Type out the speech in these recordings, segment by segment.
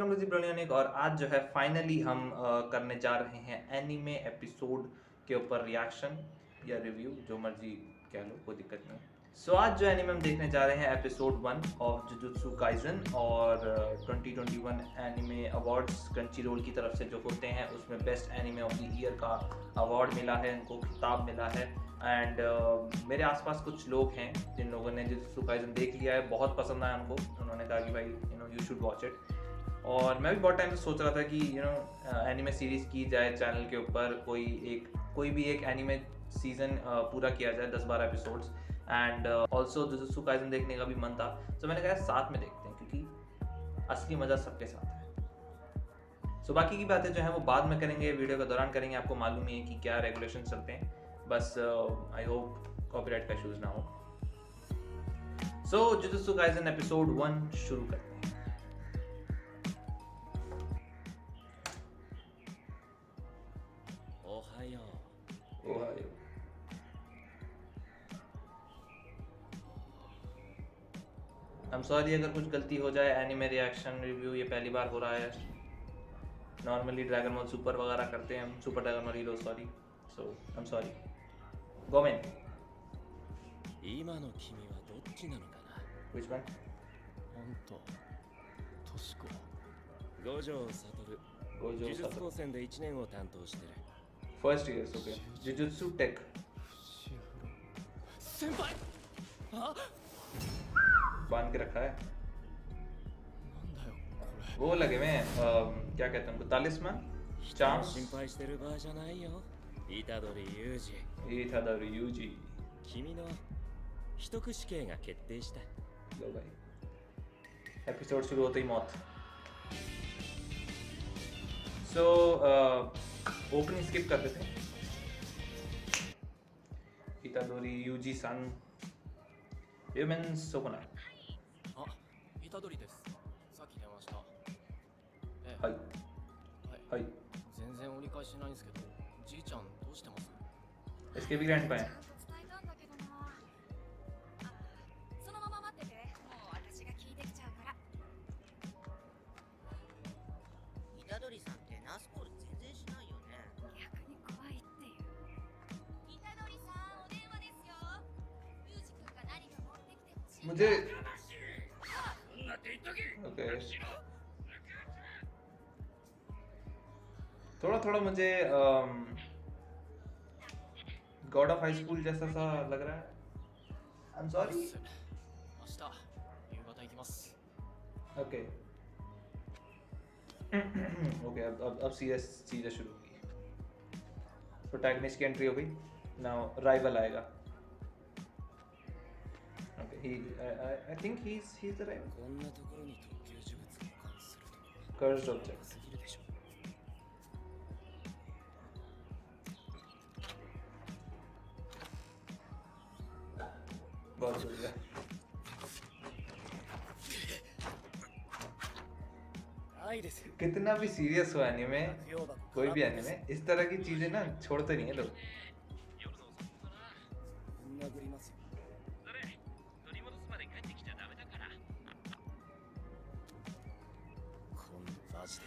Welcome to the ब्रिलियनिक। और आज जो है फाइनली हम करने जा रहे हैं एनीमे एपिसोड के ऊपर रिएक्शन या रिव्यू, जो मर्जी कह लो, कोई दिक्कत नहीं। सो आज जो एनीमे हम देखने जा रहे हैं एपिसोड 1 ऑफ जुजुत्सु काइजन, और 2021 एनीमे अवार्ड्स क्रंचीरोल की तरफ से जो होते हैं उसमें best anime of the year का अवार्ड मिला है, उनको खिताब मिला है। एंड मेरे आसपास कुछ लोग हैं जिन लोगों ने जुजुत्सु काइजन देख लिया है, बहुत पसंद आया उनको, उन्होंने कहा कि भाई यू शुड वॉच इट। और मैं भी बहुत टाइम से सोच रहा था कि एनिमे सीरीज़ की जाए चैनल के ऊपर, कोई भी एक एनिमे सीज़न पूरा किया जाए 10-12 episodes. And also jujutsu Kaisen देखने का भी मन था, तो मैंने कहा साथ में देखते हैं क्योंकि असली मज़ा सबके साथ है। सो बाकी की बातें जो है वो बाद में करेंगे, वीडियो के दौरान करेंगे। आपको मालूम ही है कि क्या रेगुलेशन चलते हैं, बस आई होप कॉपीराइट का इश्यूज ना हो। सो जुजुत्सु काइसेन एपिसोड 1 शुरू करते हैं। ओहायो। I'm sorry अगर कुछ गलती हो जाए। एनिमे रिएक्शन रिव्यू ये पहली बार हो रहा है। नॉर्मली ड्रैगन बॉल सुपर वगैरह करते हैं हम, super dragon ball hero, sorry. So I am sorry. गोमेन। 今の君はどっちなのかな。 Which one? 本当。としこ。五条悟。ゴジョ呪術サ高専で1年を担当してる。 First years, okay. Jujutsu Tech. 先輩。あ。 बांध के रखा है। なんだよこれ。 वो लगे में क्या कहते हैं उनको, तालिस्मन, 心 चांस। 配してる場合じゃないよ。虎杖裕二。 ये था द यूजी। 君の秘匿死刑が決定した。 लो भाई, एपिसोड शुरू होते ही मौत। सो ओपनिंग स्किप कर देते हैं। इतादोरी यूजी सन ह्यूमन सोकोना। あ、虎杖です。さっき電話した。ええ。はいはい。はい。全然折り返しないんですけど、じいちゃんどうしてます？ इसके भी ग्रैंड पाए। 伝えたんだけどな。あ、そのまま待ってて。もう私が聞いてきちゃうから。虎杖さんってナースコール全然しないよね。逆に怖いっていう。虎杖さん、お電話ですよ。ミュージ君が何か持ってきてほしい。 मुझे ओके थोड़ा थोड़ा मुझे गॉड ऑफ हाई स्कूल जैसा सा लग रहा है। I am sorry. 明日夕方行きます。 okay okay अब सीरियस चीजें शुरू होगी। प्रोटैगनिस्ट की एंट्री हो गई। नाउ राइवल आएगा। Okay he I think he is the rival. こんなところに特級呪物を保管するところ。 cursed object. すぎるでしょ。 बहुत बढ़िया।愛ですよ。 कितना भी सीरियस हो एनीमे, कोई भी एनीमे, इस तरह की चीजें ना छोड़ते नहीं है लोग। 殴りますよ。それ取り戻すまで帰ってきちゃダメだから。こんマジで。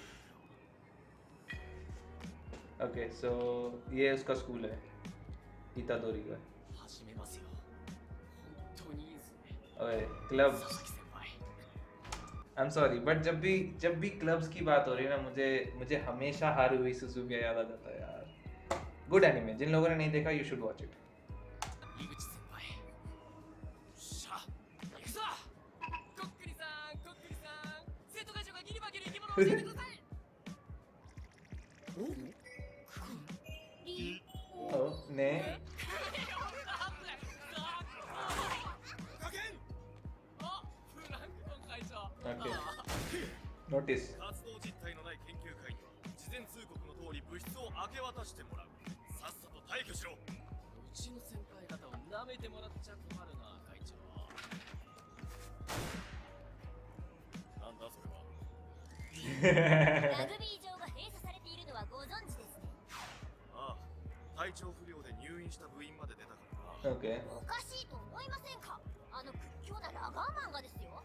ओके सो ये उसका स्कूल है, इतादोरी का। 始めますよ。本当にいいですね。 ओए क्लब। 佐々木先輩。 आई एम सॉरी बट जब भी क्लब्स की बात हो रही है ना, मुझे हमेशा हारुहि सुजुकी याद आ जाता है यार। गुड एनीमे, जिन लोगों ने नहीं देखा यू शुड वॉच इट। 井口先輩。しゃ。行くぞ。こっくりさん、こっくりさん。生徒会長がギリ化ける生き物を教えてください。 ओ ने あ、フランクトン会長。 ओके नोटिस। 活動実態のない研究会には事前通告の通り物質を明け渡してもらう。さっさと退去しろ。うちの先輩方を舐めてもらっちゃ困るな、会長。なんだそれは。ラグビー場が閉鎖されているのはご存知ですね。ああ、体調不良で入院した部員まで出たからな。 ओके おかしいと思いませんか？あの屈強なラガーマンがですよ。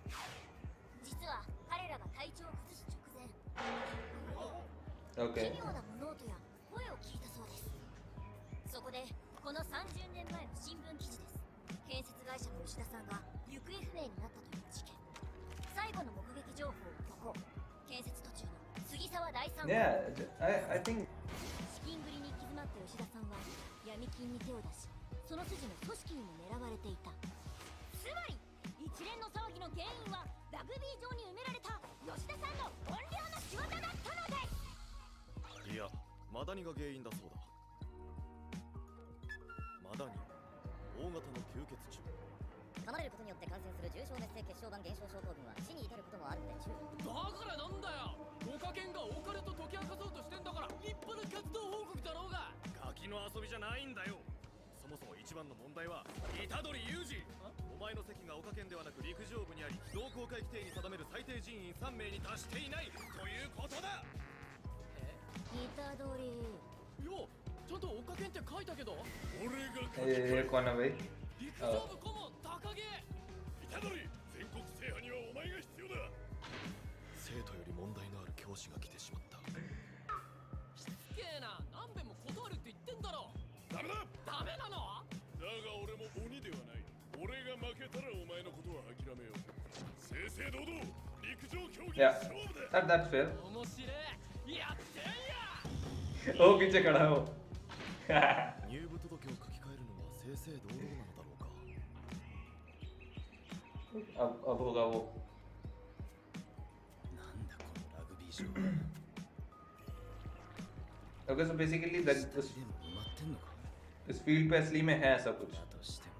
実は彼らが体調を崩す直前、奇妙な物音や声を聞いたそうです。そこでこの30年前の新聞記事です。建設会社の吉田さんが行方不明になったという事件。最後の目撃情報はここ。建設途中の杉沢第三号。 Yeah, I think 資金繰りに行き詰まった吉田さんは闇金に手を出し、その筋の組織にも狙われていた。つまり一連の騒ぎの原因はラグビー場に埋められた吉田さんの怨霊の仕業だったのです。いやマダニが原因だそうだ。マダニ大型の吸血虫。噛まれることによって感染する重症熱性血小板減少症候群は死に至ることもあるので注意。だからなんだよ、オカケンがオカルト解き明かそうとしてんだから立派な活動報告だろうが。ガキの遊びじゃないんだよ。そもそも一番の問題は虎杖裕二。お前の席がオカケンではなく陸上部にあり、同好会規定に定める最低人員3名に達していないということだ。虎杖。よちゃんとオカケンって書いたけど。俺が書きये कौन है भाई? 陸上部顧問高木。虎杖、全国制覇にはお前が必要だ。生徒より問題のある教師が来てしまった。しつけえな、何べんも断るって言ってんだろ。ダメだ。ダメなの？だが俺も鬼ではない。俺が負けたらお前のことは諦めよう。正々堂々陸上競技の Yeah, 勝負だ。 that's fair. 面白い。やってんや。 ओ पीछे खड़ा हो. 入部届を書き換えるのは正々堂々なのだろうか。 अब होगा वो. なんだこのラグビー場。 Okay, so basically that でも埋まってんのか。 इस फील्ड पे असली में है सब कुछ. だとしても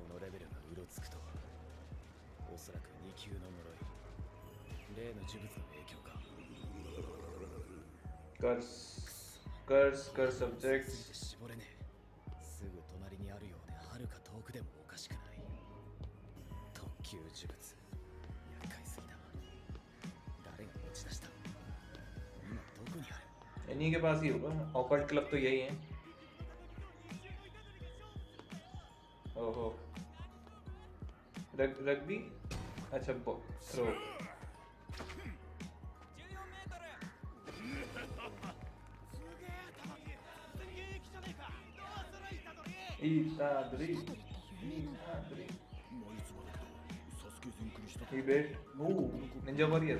このレベルがうろつくとはおそらく2級の呪い、例の呪物の影響か。 curse subjects. 絞れねえ。すぐ隣にあるようで遥か遠くでもおかしくない。特級呪物厄介すぎだ。誰が持ち出した。今どこにある。 इन्हीं के पास ही होगा. ऑकल्ट क्लब तो यही है. ओहो. रग्बी. अच्छा थ्रो. いいたどり。いいたどり。いいべ。おお、忍者ワリアー。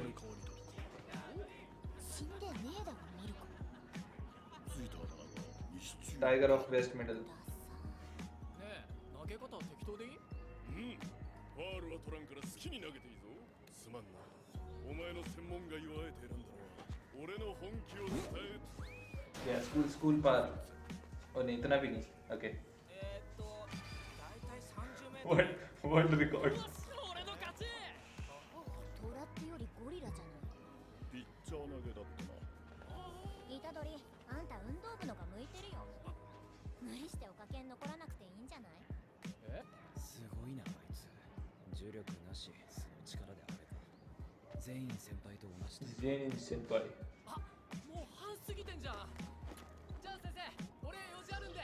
死んでねえだろミルコ。टाइगर ऑफ वेस्ट मिडल. ねえ、投げ方は適当でいい？ファールは取らんから好きに投げていいぞ。すまんな。お前の専門外をあえて選んだのは俺の本気を伝え。 या स्कूल पार. और नहीं इतना भी नहीं. ओके. 大体30メート What ル。 what record? 俺の勝ち。トラってよりゴリラじゃない。ピッチャー投げだったな。虎杖、あんた運動部のが向いてるよ。無理してオカケン残らなくていいんじゃない？え？すごいなあいつ。重力なし、その力であれか。全員先輩と同じタイプ。 जेन सेंपाई. あ、もう半過ぎてんじゃん。じゃあ先生、俺用事あるんで。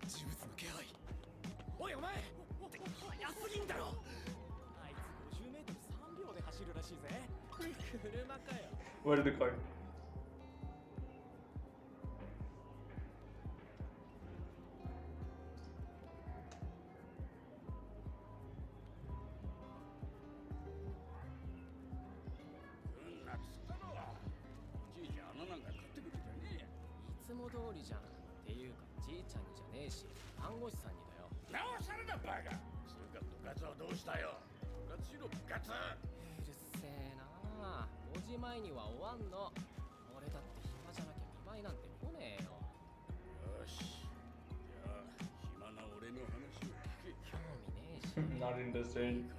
呪物の気配。おいお前、速すぎんだろ。あいつ50メートル3秒で走るらしいぜ。車かよ。 What record? じいちゃん、穴なんか買ってくるじゃねえや。いつも通りじゃん。っていうか、じいちゃんにじゃねえし、看護師さんにだよ。なおさらだバカ。つうか部活はどうしたよ。部活しろ部活。うるせえなあ。5時前には終わんの。俺だって暇じゃなきゃ見舞いなんて来ねえよ。よし。じゃあ暇な俺の話を聞け。興味ねえし。 Not interested.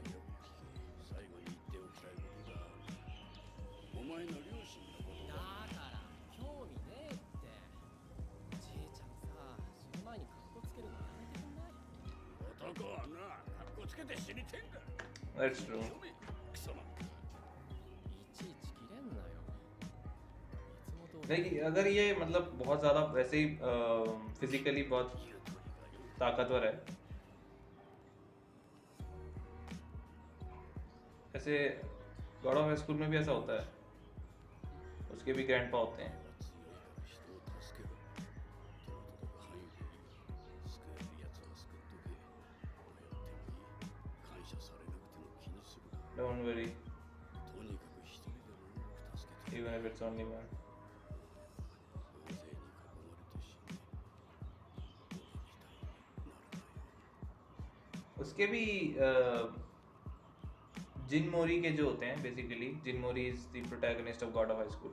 最後に言っておきたいことがある。お前の両親のことだだ。から興味ねえって。じいちゃんさ、死ぬ前にカッコつけるのやめてくんない？男はな、格好つけて死にてんだ。 That's true. 読め、クソなんか。いちいち切れんなよ。いつも通り देखिए अगर ये मतलब बहुत ज़्यादा वैसे ही फिजिकली बहुत ताकतवर है, ऐसे गॉड ऑफ स्कूल में भी ऐसा होता है, उसके भी ग्रैंडपा होते हैं। 強いから人を助けろ。とにかく早く会社されなくても気にするな。 Don't worry, とにかく一人でも多く助けて even if it's only one. 大勢に囲まれて死ね。俺みたいになるなよ。 उसके भी जिन मोरी के जो होते हैं, basically Jin Mori is the protagonist of God of High School.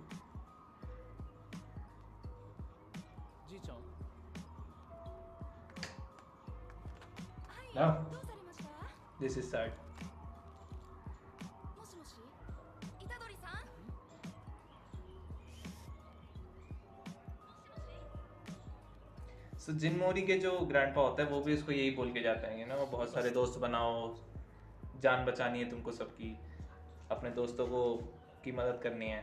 じいちゃん Now どうされました？ this is sad. もしもし、虎杖さん？ So Jin Mori के जो ग्रैंडपा होता है वो भी इसको यही बोल के जाते हैं, वो बहुत सारे दोस्त बनाओ, जान बचानी है तुमको सबकी, अपने दोस्तों को की मदद करनी है.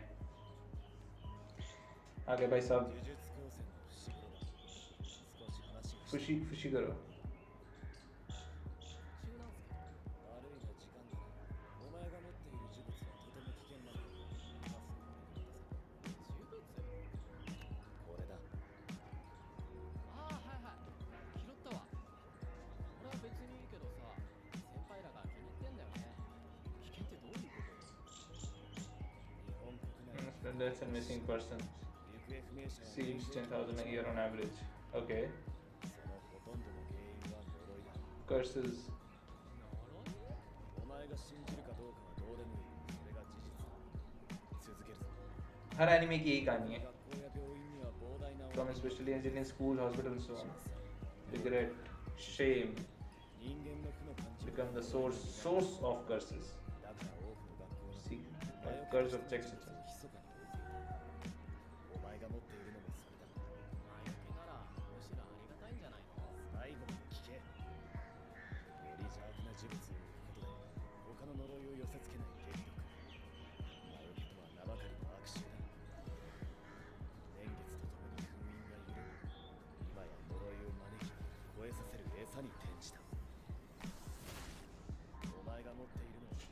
आगे भाई साहब 呪術高専の伏黒だ。少し話がしたい。 खुशी खुशी करो. 急なんすけど悪いが時間だな。お前が持っている呪物はとても危険なのだ。今すぐ俺に渡せ。これ呪物だ。ああはいはい拾ったわ。俺は別にいいけどさ、先輩らが気に入ってんだよね。危険ってどういうこと？日本国内 That's a missing person. 行方不明者が Seeds 10,000 a year on average. Okay. そのほとんどの原因は呪いだ。 Curses. お前が信じるかどうかはどうでもいい。それが事実だ。続けるぞ。 हर एनिमे की यही कहानी है. 学校や病院には膨大な From especially engineering school, hospital, and so on. Regret, shame 人間の負の感情 become the source of curses. だから多くの学校の See, 魔 like 除け curse of の Texas. 術を密かに置いていた。お前が持っているのもそれだ。魔除けならむしろありがたいんじゃないの？最後まで聞け。より邪悪な呪物を置くことで他の呪いを寄せ付けない激毒。魔除けとは名ばかりの悪臭だ。年月とともに封印が緩み、今や呪いを招き超えさせる餌に転じた。お前が持っているのは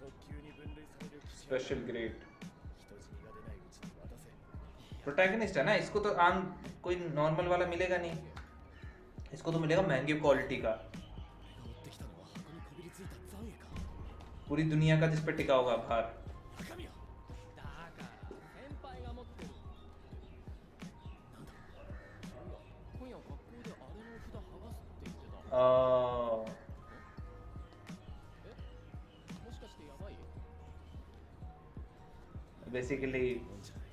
特級に分類される口 Special grade. 人死にが出ないうちに渡せ。 प्रोटैगनिस्ट है ना, इसको तो आम कोई नॉर्मल वाला मिलेगा नहीं, इसको तो मिलेगा महंगी क्वालिटी का, 俺が追ってきたのは箱にこびりついた残影か。 पूरी दुनिया का जिस पे टिका होगा भार. 中身はだから先輩が持ってる。なんだ。ほら今夜学校であれの札剥がすって言ってた。 もしかしてやばい？ बेसिकली もんじゃない。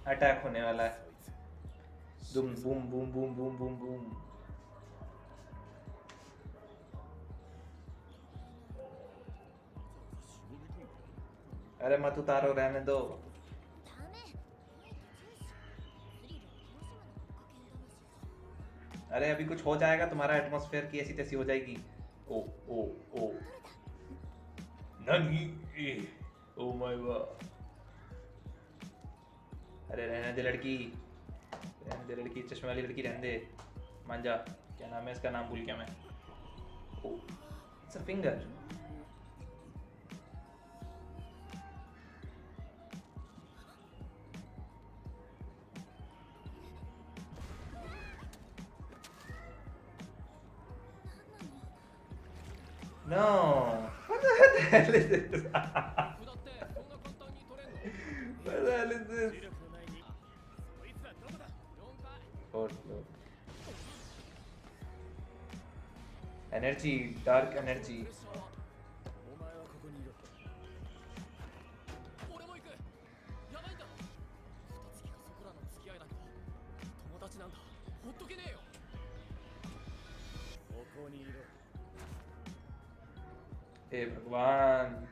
अटैक होने वाला है. そい दुम つ boom boom boom boom boom boom. अरे मत उतारो, रहने दो. ダメ。スリルを楽しむのが賭け魂。 अरे अभी कुछ हो जाएगा, तुम्हारा एटमॉस्फेयर की ऐसी तैसी हो जाएगी. ओ ओ ओ ननी ओ माय गॉड. अरे रहने दे लड़की, रहने दे लड़की, चश्मे वाली लड़की, रहने दे. मान जा. क्या नाम है इसका? नाम भूल गया मैं. Oh it's a finger. No. What the hell is this? 札ってそんな簡単に取れんの？ What the hell is 重 this? 力のないにそいつらどこだ。了解。 Fourth floor. Energy, dark energy. お前はここにいろ。俺も行く。やばいんだろ。二月がそこらの付き合いだけど友達なんだ。ほっとけねえよ。ここにいろ。 हे भगवान.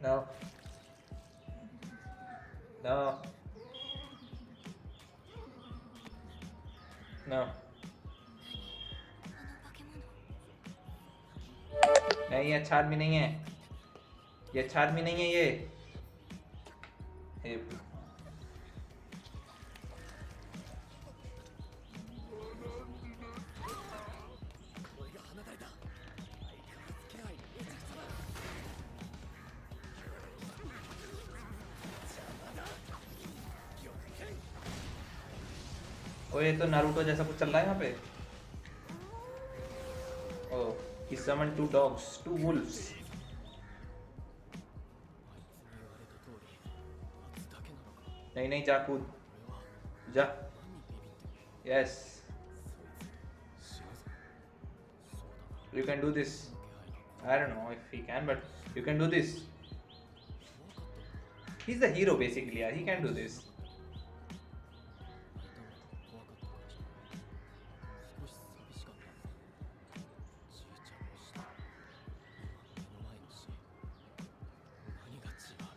No. No. No. あの化け物。 नहीं, अच्छा आदमी नहीं है. ये अच्छा आदमी नहीं है ये। ओ ये तो नारुतो जैसा कुछ चल रहा है यहाँ पे। ओ he summoned two dogs, two wolves. あいつに言われた通り待つだけなのか。 नहीं नहीं जा कूद जा। 何ビビって Yes 死ぬぞ。そうだな。 you can do this. 気配が I don't know if he can but you can do this. 怖かったの。 He's the hero basically. Yeah, he can do this. 泣いたのか怖かったのかじゃない。少し寂しかった。今目の前のシーン。何が違う。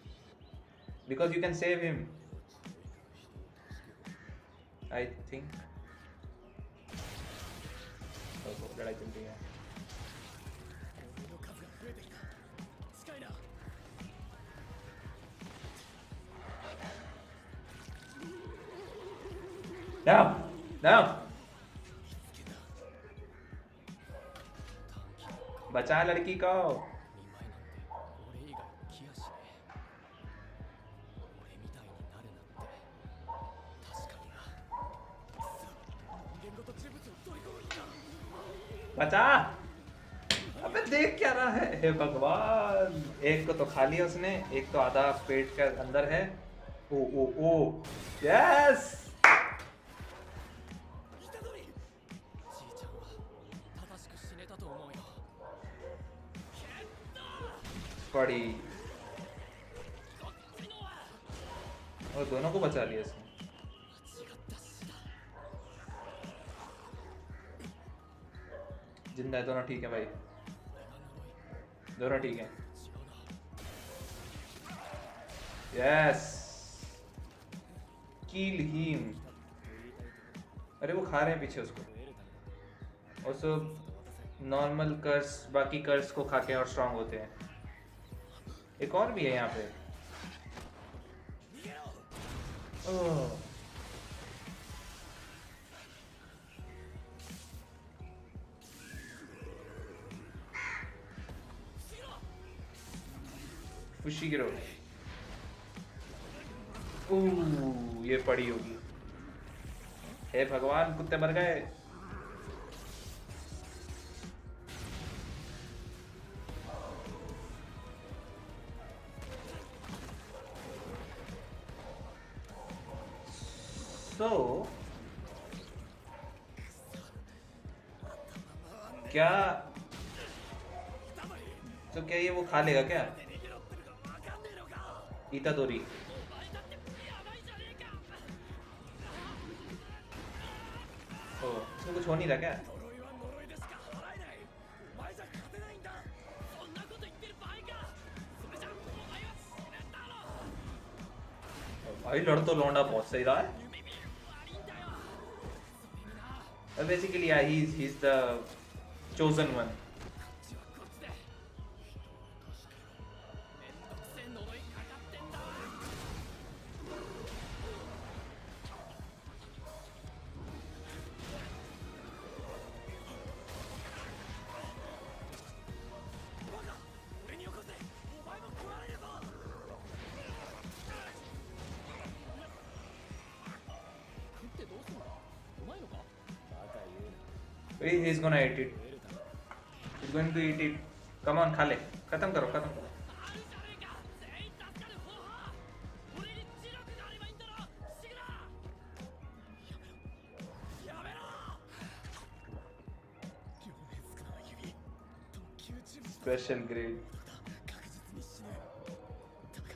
Because you can save him. I think. Oh, लड़ाई चल रही है. 鬼の数が増えてきた。近いな。 No, no. बचा लड़की को. 見舞いなんて俺以外来やしねえ。俺みたいになるなんて確かにな。人間ごと呪物を取り込むんだ。 बचा. अबे देख क्या रहा है. हे भगवान. एक को तो खा लिया उसने, एक तो आधा पेट के अंदर है. ओ ओ ओ. Yes. じいちゃんは正しく死ねたと思うよ。 बड़ी. और दोनों को बचा लिया इसने. 間違った死だ。 जिंदा है दोनों. ठीक है भाई. 俺が呪い दोनों ठीक है. 違うな。 Yes. Kill him. अरे वो खा रहे हैं पीछे उसको. Also नॉर्मल कर्स बाकी कर्स को खा के और स्ट्रांग होते हैं. एक और भी है यहाँ पे. ओह. फुशिगिरो. ओह ये पड़ी होगी. हे भगवान कुत्ते मर गए. So क्या तो क्या ये वो खा लेगा क्या? इतादोरी. ओ इसमें कुछ हो नहीं रहा क्या? 呪いは呪いでしか払えない。お前じゃ勝てないんだ。そんなこと言ってる場合か。それじゃお前は死ぬんだろ。 भाई लड़ तो लौंडा बहुत सही रहा है. 夢見る悪いんだよ。 Basically yeah he's the chosen one. こっちはこっちでめんどくせえ呪いかかってんだ。 俺によこせ。お前も食われるぞ。 食ってどうすんだ。うまいのか。バカ言うな。 He's gonna eat it. 食えるだろ。 He's going to eat it. Come on खा ले. खत्म करो खत्म करो. あるじゃねえか。全員助かる方法。俺に知力があればいいんだろ。シグラ。やめろ。両面少ない指。特級呪物。 Special grade. 確実に死ぬ。だが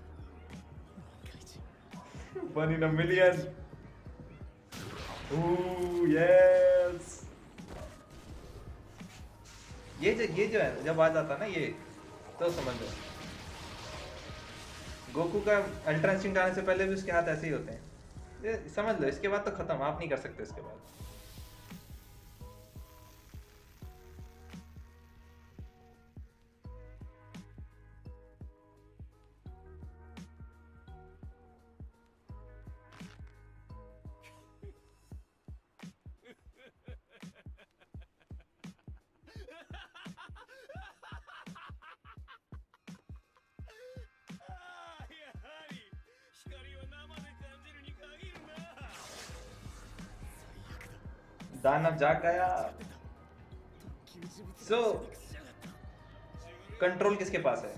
万が一。 One in a million. Ooh yes. ये जो है जब आ जाता ना ये तो समझ लो. गोकू का अल्ट्रा इंस्टिंक्ट आने से पहले भी उसके हाथ ऐसे ही होते हैं. ये समझ लो इसके बाद तो खत्म. आप नहीं कर सकते इसके बाद. दानव जाग गया। सो कंट्रोल किसके पास है?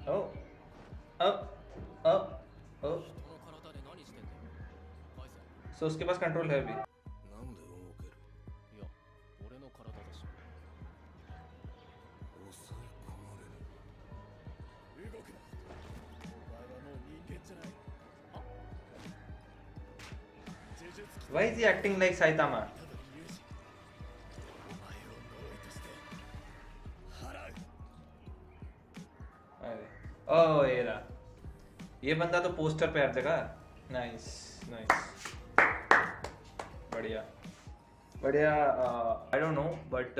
ओ ओ ओ ओ この体で何してんだよ返せ सो उसके पास कंट्रोल है अभी। なんで動けるいや俺の体だし抑え込まれる動くなお前はもう人間じゃない呪術鬼 Why is he acting like Saitama? 虎杖裕二お前を呪いとして払う अरे ओ ये रहा, ये बंदा तो पोस्टर पे हर जगह। नाइस नाइस, बढ़िया बढ़िया। आई डोंट नो बट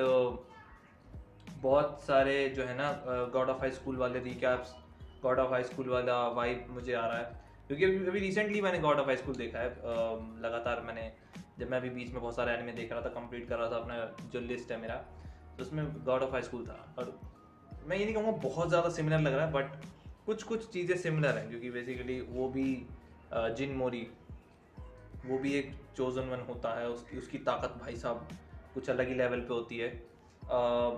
बहुत सारे जो है ना गॉड ऑफ हाई स्कूल वाले recaps, God of High school वाला वाइब मुझे आ रहा है, क्योंकि अभी रिसेंटली मैंने गॉड ऑफ हाई स्कूल देखा है। लगातार मैंने, जब मैं अभी बीच में बहुत सारे एनिमे देख रहा था, कंप्लीट कर रहा था अपना जो लिस्ट है मेरा, तो उसमें गॉड ऑफ हाई स्कूल था। और मैं ये नहीं कहूँगा बहुत ज़्यादा सिमिलर लग रहा है, बट कुछ कुछ चीज़ें सिमिलर हैं, क्योंकि बेसिकली वो भी जिन मोरी, वो भी एक चोजन वन होता है, उसकी ताकत भाई साहब कुछ अलग ही लेवल पे होती है।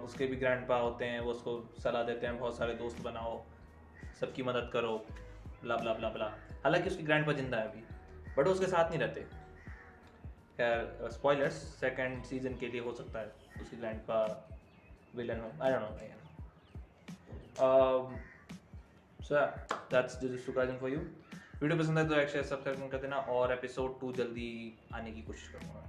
उसके भी ग्रैंडपा होते हैं, वो उसको सलाह देते हैं बहुत सारे दोस्त बनाओ, सबकी मदद करो, ब्ला ब्ला ब्ला ब्ला। हालांकि उसकी ग्रैंडपा जिंदा है अभी, बट वो उसके साथ नहीं रहते। खैर स्पॉयलर्स, सेकंड सीजन के लिए हो सकता है उसकी ग्रैंडपा विलन हो, I don't know. So yeah, that's Jujutsu Kaisen for you. Video पसंद है तो लाइक शेयर सब्सक्राइब कर देना, और एपिसोड 2 जल्दी आने की कोशिश करूँगा।